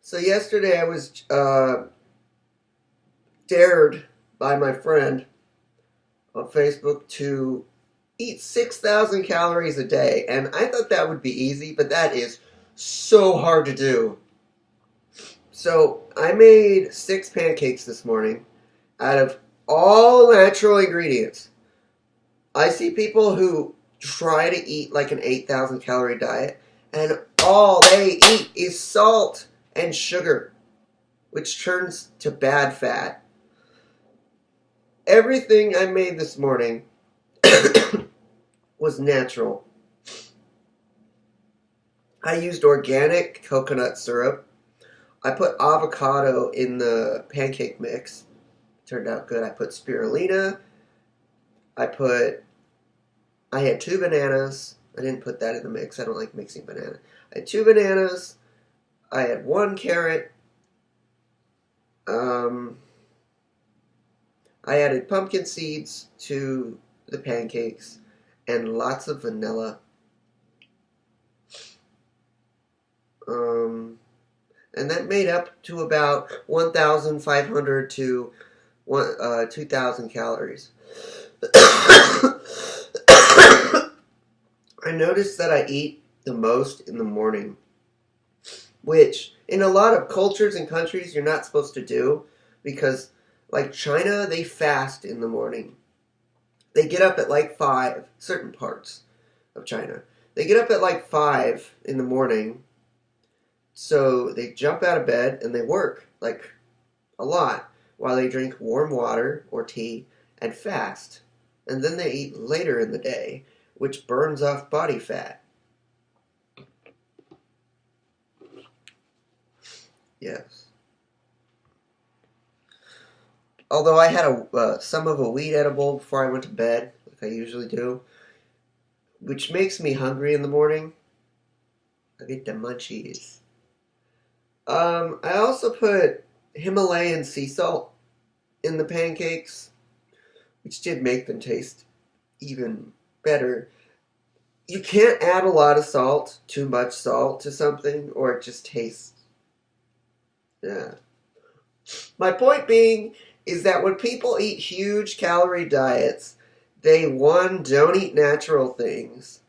So yesterday I was dared by my friend on Facebook to eat 6,000 calories a day, and I thought that would be easy, but that is so hard to do. So I made 6 pancakes this morning out of all natural ingredients. I see people who try to eat like an 8,000 calorie diet, and all they eat is salt and sugar, which turns to bad fat. Everything I made this morning was natural. I used organic coconut syrup. I put avocado in the pancake mix. Turned out good. I put spirulina. I had 2 bananas. I didn't put that in the mix. I don't like mixing banana. I had 2 bananas. I had 1 carrot. I added pumpkin seeds to the pancakes and lots of vanilla. And that made up to about 1,500 to 2,000 calories. I noticed that I eat the most in the morning, which in a lot of cultures and countries you're not supposed to do because, like China, they fast in the morning. They get up at like 5, certain parts of China. They get up at like 5 in the morning, so they jump out of bed and they work like a lot while they drink warm water or tea and fast. And then they eat later in the day, which burns off body fat. Yes. Although I had some of a weed edible before I went to bed, like I usually do, which makes me hungry in the morning. I get the munchies. I also put Himalayan sea salt in the pancakes, which did make them taste even better. You can't add a lot of salt, too much salt to something, or it just tastes. Yeah. My point being is that when people eat huge calorie diets, they, 1, don't eat natural things.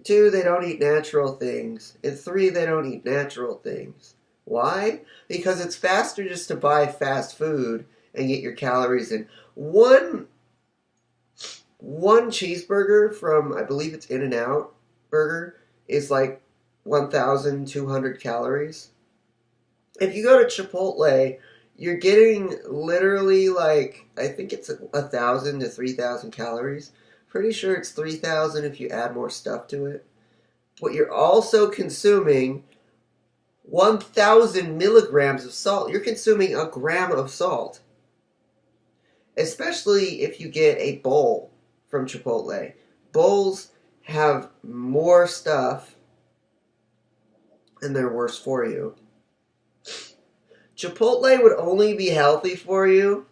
2, they don't eat natural things. And 3, they don't eat natural things. Why? Because it's faster just to buy fast food and get your calories in. One cheeseburger from, I believe it's In-N-Out Burger, is like 1,200 calories. If you go to Chipotle, you're getting literally like, I think it's 1,000 to 3,000 calories. Pretty sure it's 3,000 if you add more stuff to it. But you're also consuming 1,000 milligrams of salt. You're consuming a gram of salt. Especially if you get a bowl from Chipotle. Bowls have more stuff and they're worse for you. Chipotle would only be healthy for you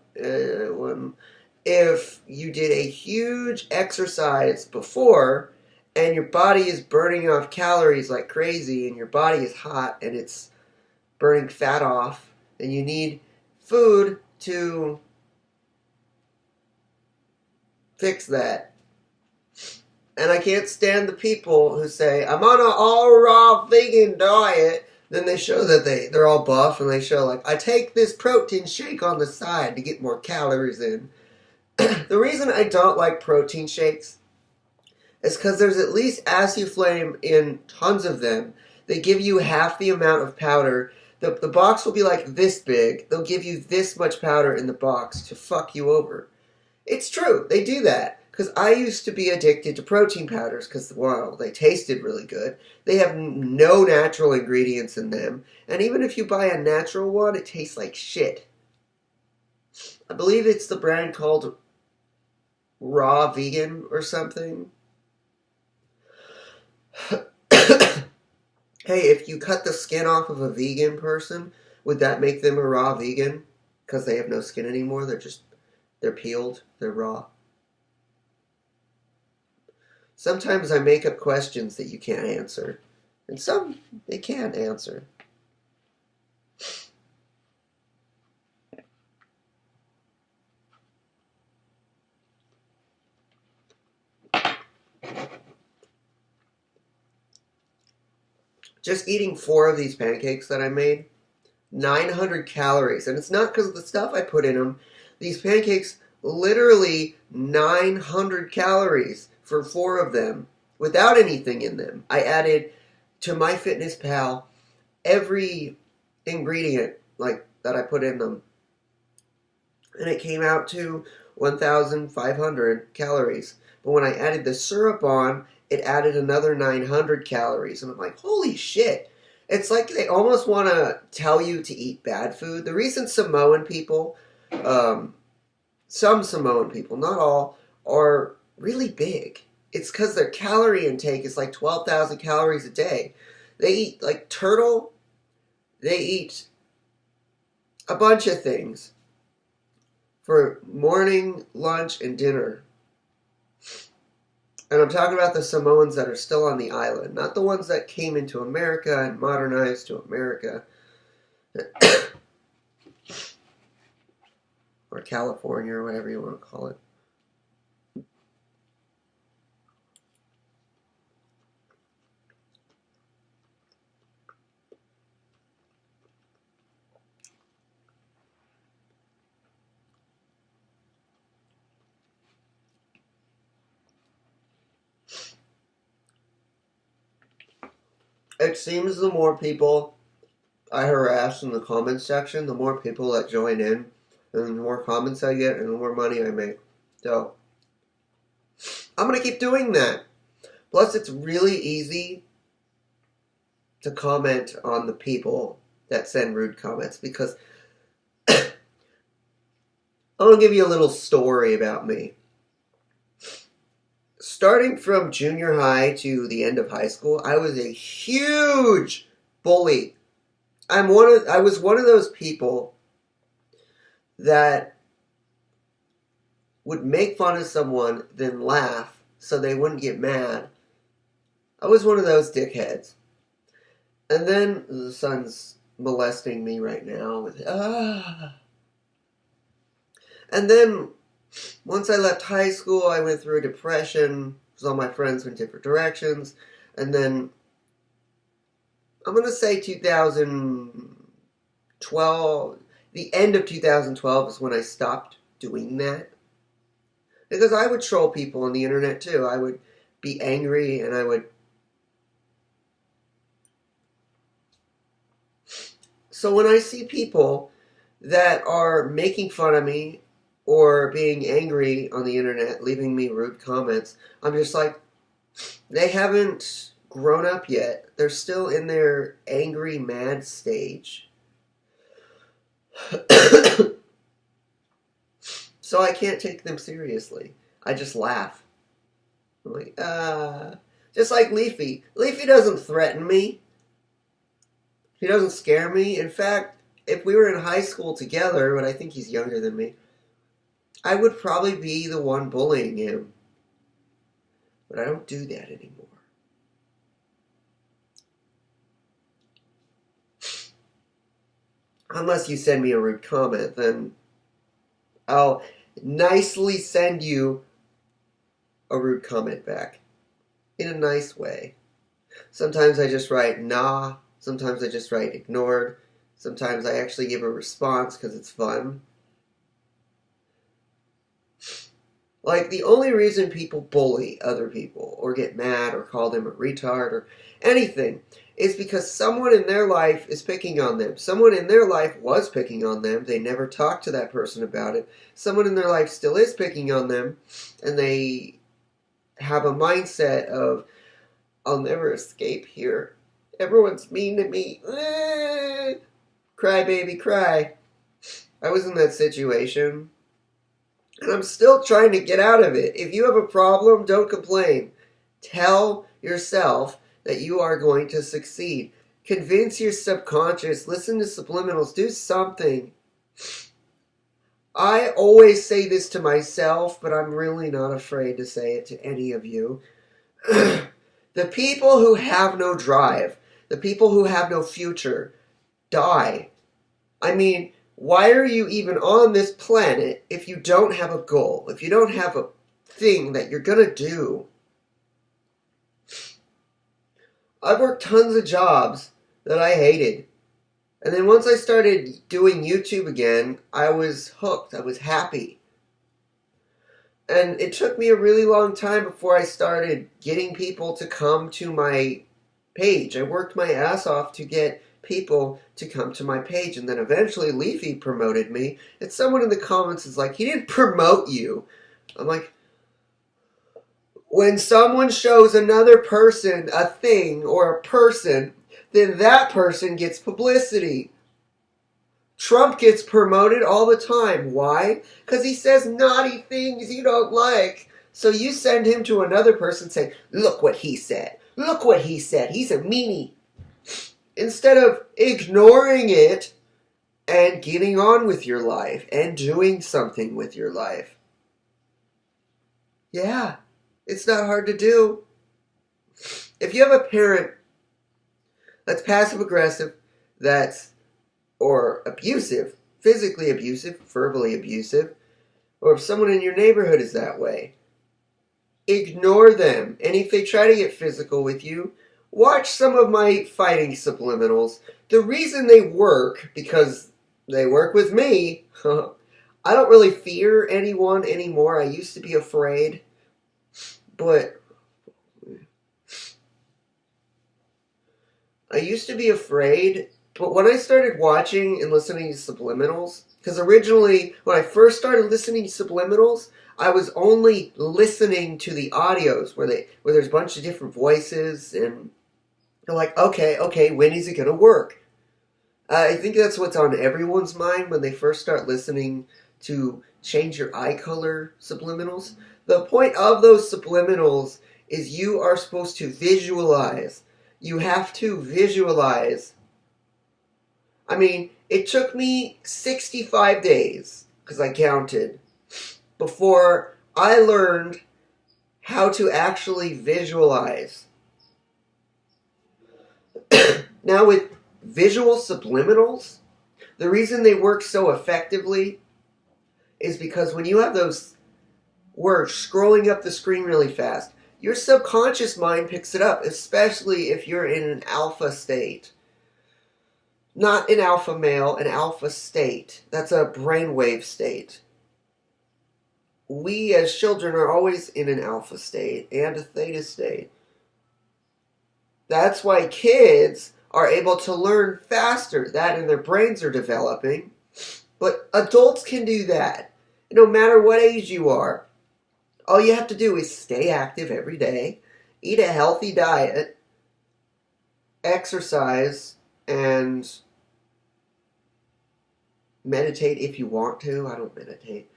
if you did a huge exercise before and your body is burning off calories like crazy and your body is hot and it's burning fat off and you need food to fix that. And I can't stand the people who say, I'm on an all-raw vegan diet. Then they show that they're all buff and they show like, I take this protein shake on the side to get more calories in. The reason I don't like protein shakes is because there's at least acetylflame in tons of them. They give you half the amount of powder. The box will be like this big. They'll give you this much powder in the box to fuck you over. It's true. They do that. Because I used to be addicted to protein powders because, well, they tasted really good. They have no natural ingredients in them. And even if you buy a natural one, it tastes like shit. I believe it's the brand called Raw Vegan or something. Hey, if you cut the skin off of a vegan person, would that make them a raw vegan? Because they have no skin anymore? They're peeled. They're raw. Sometimes I make up questions that you can't answer. And some they can't answer. Just eating 4 of these pancakes that I made, 900 calories. And it's not because of the stuff I put in them. These pancakes, literally 900 calories for 4 of them without anything in them. I added to MyFitnessPal every ingredient like that I put in them. And it came out to 1,500 calories. But when I added the syrup on, it added another 900 calories. And I'm like, holy shit. It's like they almost want to tell you to eat bad food. The reason Samoan people, some Samoan people, not all, are really big, it's because their calorie intake is like 12,000 calories a day. They eat like turtle. They eat a bunch of things for morning, lunch, and dinner. And I'm talking about the Samoans that are still on the island, not the ones that came into America and modernized to America. Or California, or whatever you want to call it. It seems the more people I harass in the comments section, the more people that join in, and the more comments I get, and the more money I make. So, I'm going to keep doing that. Plus, it's really easy to comment on the people that send rude comments, because I'm going to give you a little story about me. Starting from junior high to the end of high school, I was a huge bully. I was one of those people that would make fun of someone, then laugh so they wouldn't get mad. I was one of those dickheads. And then the son's molesting me right now with And then once I left high school, I went through a depression because all my friends went different directions. And then I'm going to say 2012, the end of 2012 is when I stopped doing that. Because I would troll people on the internet too. I would be angry and I would... So when I see people that are making fun of me or being angry on the internet, leaving me rude comments, I'm just like, they haven't grown up yet. They're still in their angry, mad stage. So I can't take them seriously. I just laugh. I'm like, just like Leafy. Leafy doesn't threaten me. He doesn't scare me. In fact, if we were in high school together, but I think he's younger than me, I would probably be the one bullying him. But I don't do that anymore. Unless you send me a rude comment, then I'll nicely send you a rude comment back. In a nice way. Sometimes I just write nah. Sometimes I just write ignored. Sometimes I actually give a response because it's fun. Like, the only reason people bully other people or get mad or call them a retard or anything is because someone in their life is picking on them. Someone in their life was picking on them. They never talked to that person about it. Someone in their life still is picking on them, and they have a mindset of, I'll never escape here. Everyone's mean to me. Cry, baby, cry. I was in that situation, and I'm still trying to get out of it. If you have a problem, don't complain. Tell yourself that you are going to succeed. Convince your subconscious. Listen to subliminals. Do something. I always say this to myself, but I'm really not afraid to say it to any of you. The people who have no drive, the people who have no future, die. I mean, why are you even on this planet if you don't have a goal, if you don't have a thing that you're going to do? I've worked tons of jobs that I hated. And then once I started doing YouTube again, I was hooked. I was happy. And it took me a really long time before I started getting people to come to my page. I worked my ass off to get people to come to my page. And then eventually Leafy promoted me. And someone in the comments is like, he didn't promote you. I'm like, when someone shows another person a thing or a person, then that person gets publicity. Trump gets promoted all the time. Why? Because he says naughty things you don't like. So you send him to another person saying, look what he said. Look what he said. He's a meanie. Instead of ignoring it and getting on with your life and doing something with your life. Yeah, it's not hard to do. If you have a parent that's passive aggressive, or abusive, physically abusive, verbally abusive, or if someone in your neighborhood is that way, ignore them. And if they try to get physical with you, watch some of my fighting subliminals. The reason they work, because they work with me, I don't really fear anyone anymore. I used to be afraid, but But when I started watching and listening to subliminals, because originally, when I first started listening to subliminals, I was only listening to the audios where there's a bunch of different voices, and you're like, okay, when is it going to work? I think that's what's on everyone's mind when they first start listening to change your eye color subliminals. The point of those subliminals is you are supposed to visualize. You have to visualize. I mean, it took me 65 days, because I counted, before I learned how to actually visualize. Now, with visual subliminals, the reason they work so effectively is because when you have those words scrolling up the screen really fast, your subconscious mind picks it up, especially if you're in an alpha state. Not an alpha male, an alpha state. That's a brainwave state. We as children are always in an alpha state and a theta state. That's why kids are able to learn faster. That and their brains are developing. But adults can do that. No matter what age you are. All you have to do is stay active every day, eat a healthy diet, exercise, and meditate if you want to. I don't meditate.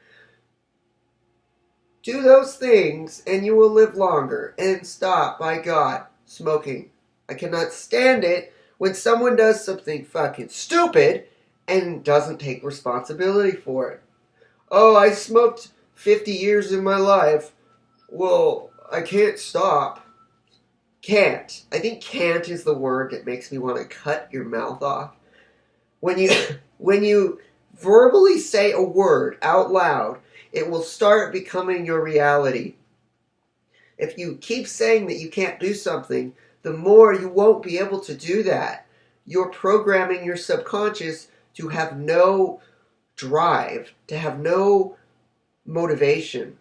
Do those things and you will live longer. And stop, by God, smoking. I cannot stand it when someone does something fucking stupid and doesn't take responsibility for it. Oh, I smoked 50 years in my life. Well, I can't stop. Can't. I think can't is the word that makes me want to cut your mouth off. When you verbally say a word out loud, it will start becoming your reality. If you keep saying that you can't do something, the more you won't be able to do that. You're programming your subconscious to have no drive, to have no motivation.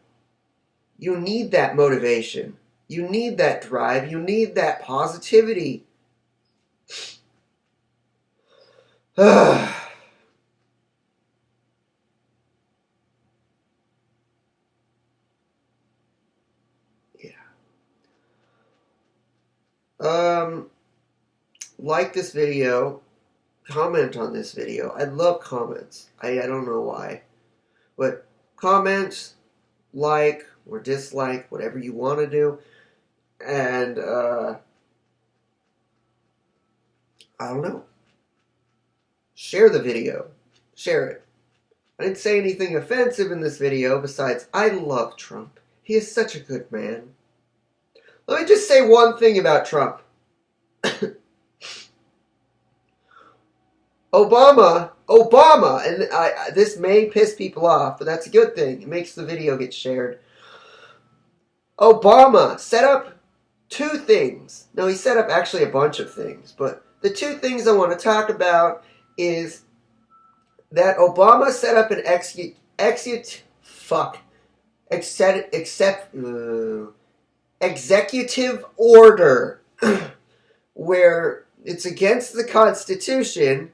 You need that motivation. You need that drive. You need that positivity. Yeah. Like this video. Comment on this video. I love comments. I don't know why. But comments, like or dislike, whatever you want to do. And, I don't know. Share the video. Share it. I didn't say anything offensive in this video besides I love Trump. He is such a good man. Let me just say one thing about Trump. Obama, and this may piss people off, but that's a good thing. It makes the video get shared. Obama set up two things. No, he set up actually a bunch of things, but the two things I want to talk about is that Obama set up an executive order where it's against the Constitution,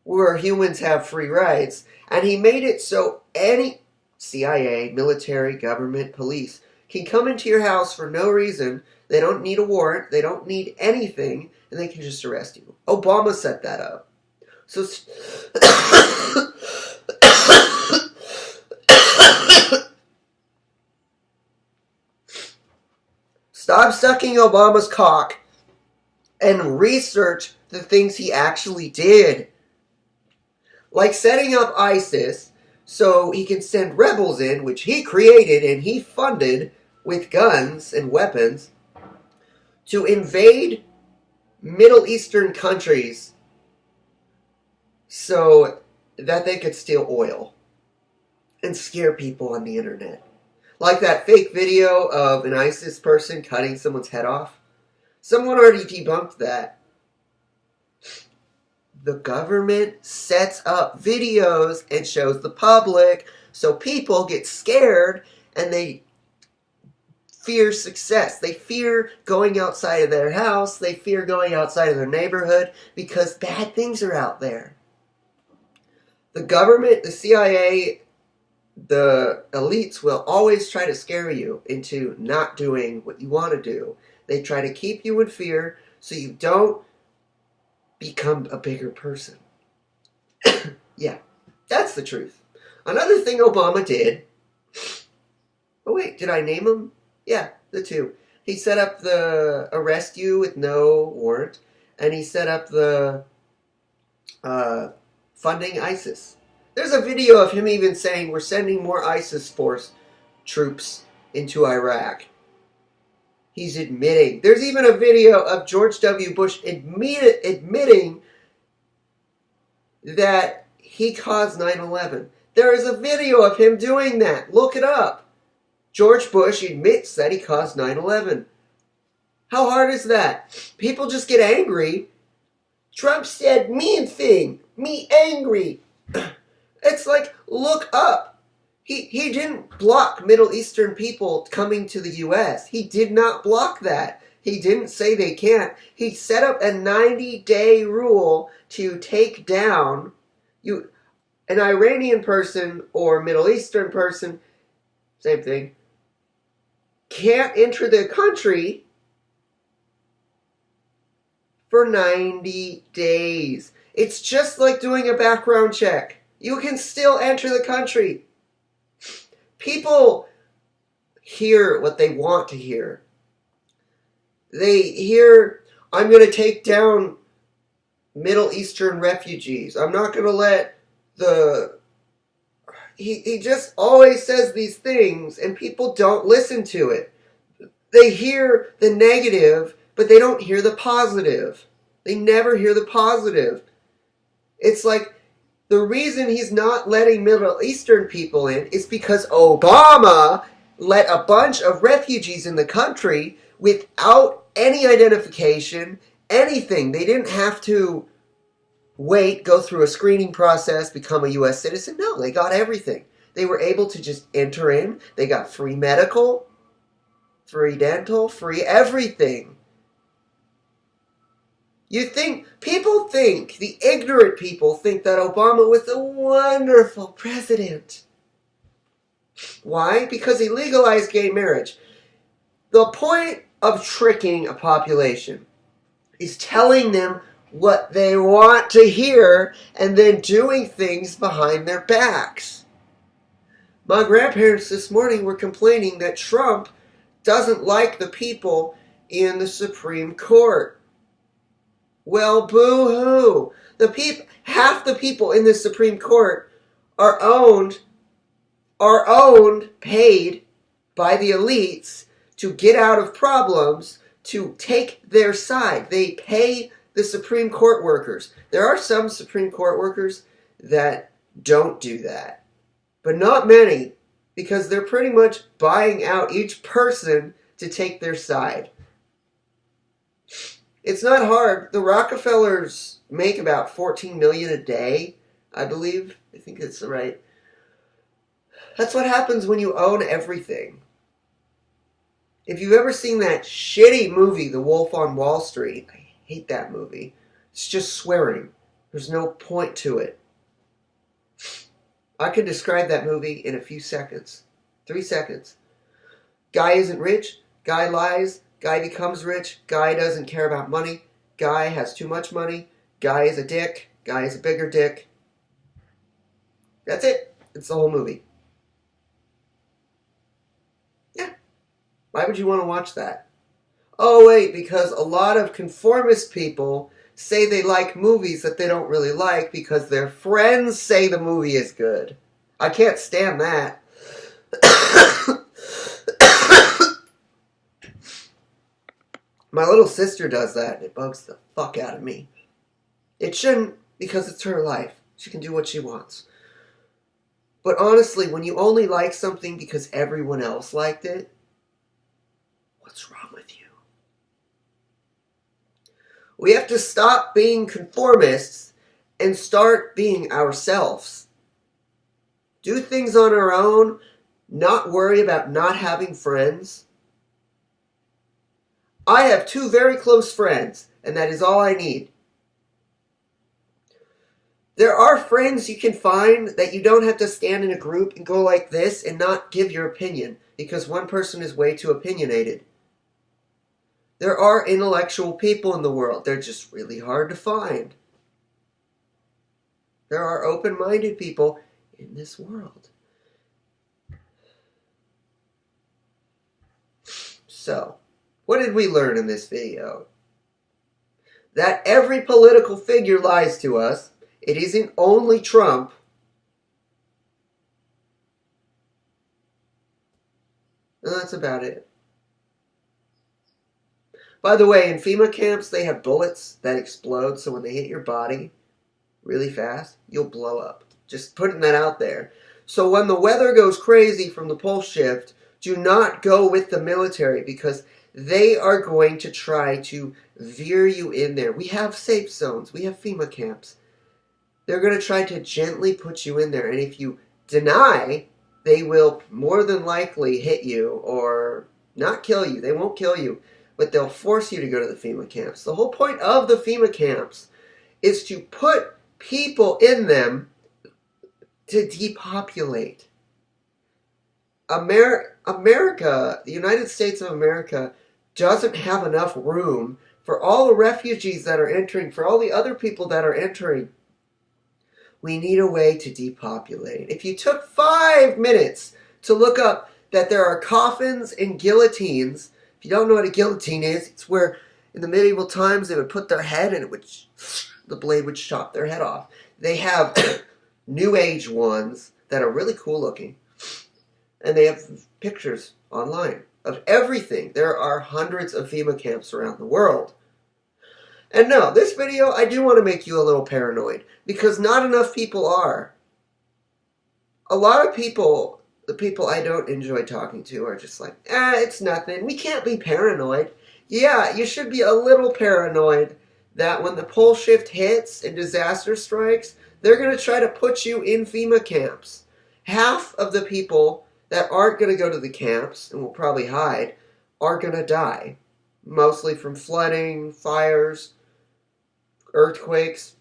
where humans have free rights, and he made it so any CIA, military, government, police can come into your house for no reason. They don't need a warrant. They don't need anything, and they can just arrest you. Obama set that up. So stop sucking Obama's cock and research the things he actually did. Like setting up ISIS so he can send rebels in, which he created and he funded with guns and weapons, to invade Middle Eastern countries so that they could steal oil and scare people on the internet. Like that fake video of an ISIS person cutting someone's head off. Someone already debunked that. The government sets up videos and shows the public so people get scared and they fear success. They fear going outside of their house. They fear going outside of their neighborhood because bad things are out there. The government, the CIA, the elites will always try to scare you into not doing what you want to do. They try to keep you in fear so you don't become a bigger person. Yeah, that's the truth. Another thing Obama did... Oh wait, did I name him? Yeah, the two. He set up the arrest you with no warrant, and he set up the funding ISIS. There's a video of him even saying we're sending more ISIS force troops into Iraq. He's admitting. There's even a video of George W. Bush admitting that he caused 9/11. There is a video of him doing that. Look it up. George Bush admits that he caused 9/11. How hard is that? People just get angry. Trump said mean thing. Me angry. It's like, look up. He didn't block Middle Eastern people coming to the U.S. He did not block that. He didn't say they can't. He set up a 90-day rule to take down an Iranian person or Middle Eastern person, same thing, can't enter the country for 90 days. It's just like doing a background check. You can still enter the country. People hear what they want to hear. They hear, I'm going to take down Middle Eastern refugees. I'm not going to let the... He just always says these things, and people don't listen to it. They hear the negative, but they don't hear the positive. They never hear the positive. It's like, the reason he's not letting Middle Eastern people in is because Obama let a bunch of refugees in the country without any identification, anything. They didn't have to wait, go through a screening process, become a U.S. citizen. No, they got everything. They were able to just enter in. They got free medical, free dental, free everything. The ignorant people think that Obama was a wonderful president. Why? Because he legalized gay marriage. The point of tricking a population is telling them what they want to hear and then doing things behind their backs. My grandparents this morning were complaining that Trump doesn't like the people in the Supreme Court. Well, boo-hoo. Half the people in the Supreme Court are owned, paid by the elites to get out of problems, to take their side. They pay the Supreme Court workers. There are some Supreme Court workers that don't do that, but not many, because they're pretty much buying out each person to take their side. It's not hard. The Rockefellers make about 14 million a day, I believe. I think it's right. That's what happens when you own everything. If you've ever seen that shitty movie, The Wolf on Wall Street, I hate that movie. It's just swearing. There's no point to it. I can describe that movie in a few seconds. 3 seconds. Guy isn't rich. Guy lies. Guy becomes rich. Guy doesn't care about money. Guy has too much money. Guy is a dick. Guy is a bigger dick. That's it. It's the whole movie. Yeah. Why would you want to watch that? Oh, wait, because a lot of conformist people say they like movies that they don't really like because their friends say the movie is good. I can't stand that. My little sister does that, and it bugs the fuck out of me. It shouldn't, because it's her life. She can do what she wants. But honestly, when you only like something because everyone else liked it, what's wrong with you? We have to stop being conformists and start being ourselves. Do things on our own, not worry about not having friends. I have 2 very close friends, and that is all I need. There are friends you can find that you don't have to stand in a group and go like this and not give your opinion, because one person is way too opinionated. There are intellectual people in the world. They're just really hard to find. There are open-minded people in this world. So, what did we learn in this video? That every political figure lies to us. It isn't only Trump. And that's about it. By the way, in FEMA camps, they have bullets that explode, so when they hit your body really fast, you'll blow up. Just putting that out there. So when the weather goes crazy from the pole shift, do not go with the military, because they are going to try to veer you in there. We have safe zones. We have FEMA camps. They're going to try to gently put you in there, and if you deny, they will more than likely hit you or not kill you. They won't kill you, but they'll force you to go to the FEMA camps. The whole point of the FEMA camps is to put people in them to depopulate. America, the United States of America, doesn't have enough room for all the refugees that are entering, for all the other people that are entering. We need a way to depopulate. If you took 5 minutes to look up that there are coffins and guillotines, if you don't know what a guillotine is, it's where in the medieval times they would put their head and the blade would chop their head off. They have New Age ones that are really cool looking. And they have pictures online of everything. There are hundreds of FEMA camps around the world. And no, this video, I do want to make you a little paranoid, because not enough people are. A lot of people, the people I don't enjoy talking to, are just like, it's nothing. We can't be paranoid. Yeah, you should be a little paranoid that when the pole shift hits and disaster strikes, they're going to try to put you in FEMA camps. Half of the people that aren't going to go to the camps, and will probably hide, are going to die. Mostly from flooding, fires, earthquakes.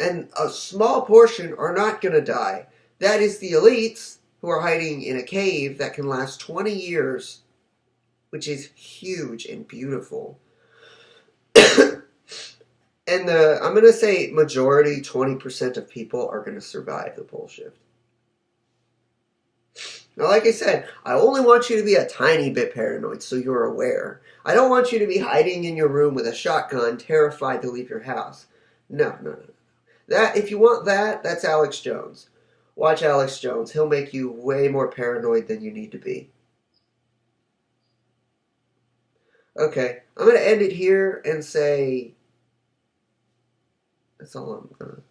And a small portion are not going to die. That is the elites who are hiding in a cave that can last 20 years, which is huge and beautiful. And I'm going to say majority, 20% of people are going to survive the pole shift. Now, like I said, I only want you to be a tiny bit paranoid so you're aware. I don't want you to be hiding in your room with a shotgun, terrified to leave your house. No. That, if you want that, that's Alex Jones. Watch Alex Jones. He'll make you way more paranoid than you need to be. Okay, I'm going to end it here and say, that's all I'm going to